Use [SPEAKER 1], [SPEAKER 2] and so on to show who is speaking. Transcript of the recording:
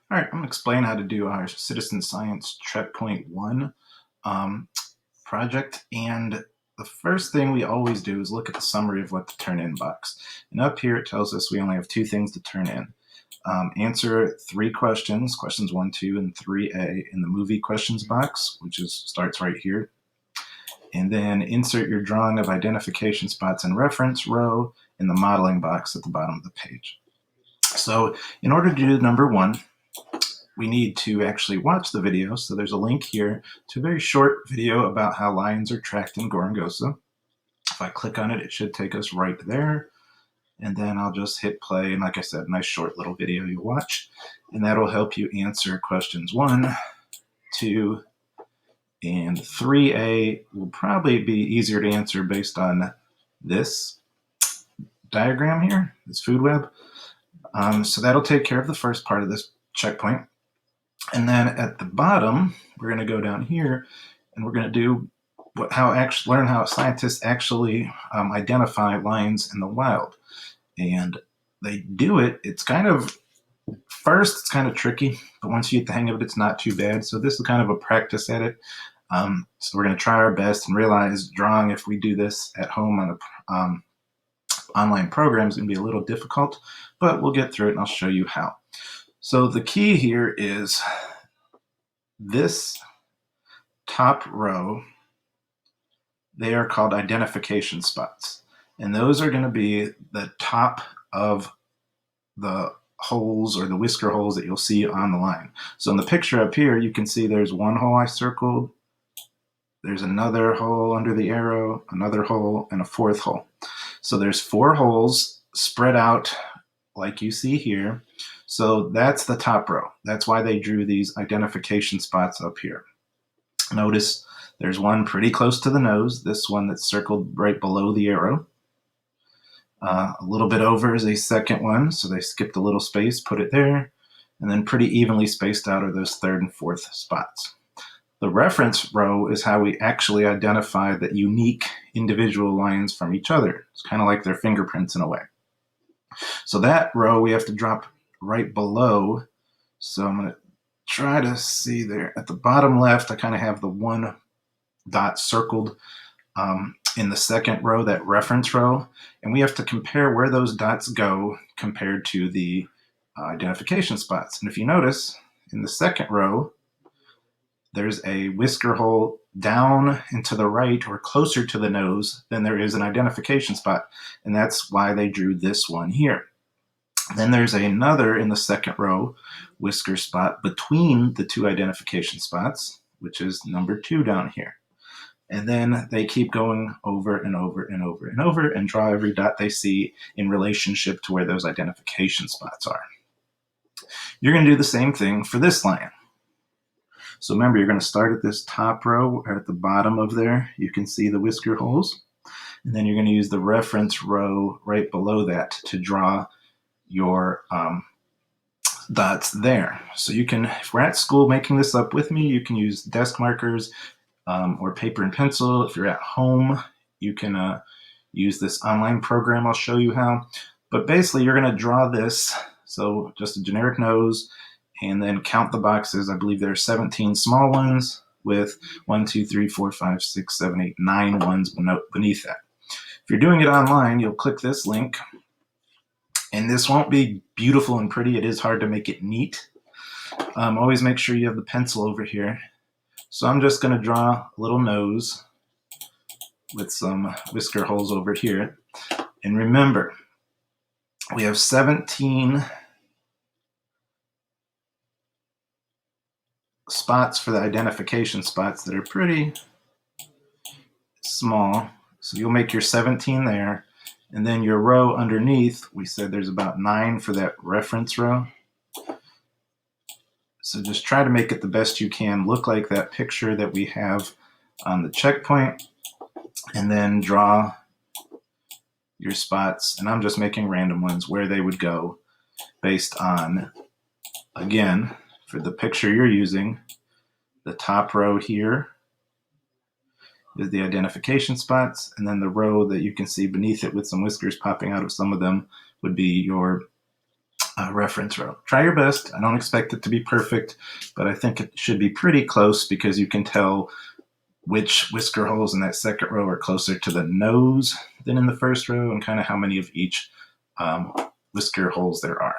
[SPEAKER 1] All right, I'm going to explain how to do our Citizen Science Checkpoint 1 um, project. And the first thing we always do is look at the summary of what to turn in box. And up here it tells us we only have two things to turn in. Answer three questions, questions 1, 2, and 3A in the movie questions box, which starts right here. And then insert your drawing of identification spots and reference row in the modeling box at the bottom of the page. So in order to do number 1, we need to actually watch the video. So there's a link here to a very short video about how lions are tracked in Gorongosa. If I click on it, it should take us right there. And then I'll just hit play. And like I said, nice short little video you watch. And that'll help you answer questions 1, 2, and 3A will probably be easier to answer based on this diagram here, this food web. So that'll take care of the first part of this checkpoint. And then at the bottom, we're going to go down here and we're going to do learn how scientists actually identify lions in the wild. And they do it. It's kind of tricky, but once you get the hang of it, it's not too bad. So this is kind of a practice at it. So we're going to try our best and realize drawing, if we do this at home on a online program, is going to be a little difficult, but we'll get through it and I'll show you how. So the key here is this top row. They are called identification spots. And those are going to be the top of the holes or the whisker holes that you'll see on the line. So in the picture up here, you can see there's one hole I circled. There's another hole under the arrow, another hole, and a fourth hole. So there's 4 holes spread out like you see here. So that's the top row. That's why they drew these identification spots up here. Notice there's one pretty close to the nose, this one that's circled right below the arrow. A little bit over is a second one, so they skipped a little space, put it there, and then pretty evenly spaced out are those 3rd and 4th spots. The reference row is how we actually identify the unique individual lions from each other. It's kind of like their fingerprints in a way. So that row we have to drop right below. So I'm going to try to see there at the bottom left, I kind of have the 1 dot circled in the second row, that reference row, and we have to compare where those dots go compared to the identification spots. And if you notice, in the second row, there's a whisker hole down and to the right or closer to the nose than there is an identification spot, and that's why they drew this one here. Then there's another in the second row whisker spot between the 2 identification spots, which is number 2 down here. And then they keep going over and over and over and over and draw every dot they see in relationship to where those identification spots are. You're going to do the same thing for this lion. So remember, you're going to start at this top row, or at the bottom of there, you can see the whisker holes. And then you're going to use the reference row right below that to draw your dots there. So you can, if we're at school making this up with me, you can use desk markers or paper and pencil. If you're at home, you can use this online program. I'll show you how. But basically, you're going to draw this. So just a generic nose, and then count the boxes. I believe there are 17 small ones with 1, 2, 3, 4, 5, 6, 7, 8, 9 ones beneath that. If you're doing it online, you'll click this link. And this won't be beautiful and pretty. It is hard to make it neat. Always make sure you have the pencil over here. So I'm just going to draw a little nose with some whisker holes over here. And remember, we have 17 spots for the identification spots that are pretty small. So you'll make your 17 there. And then your row underneath, we said there's about 9 for that reference row. So just try to make it the best you can look like that picture that we have on the checkpoint, and then draw your spots. And I'm just making random ones where they would go based on, again, for the picture you're using, the top row here is the identification spots, and then the row that you can see beneath it with some whiskers popping out of some of them would be your reference row. Try your best. I don't expect it to be perfect, but I think it should be pretty close because you can tell which whisker holes in that second row are closer to the nose than in the first row, and kind of how many of each whisker holes there are.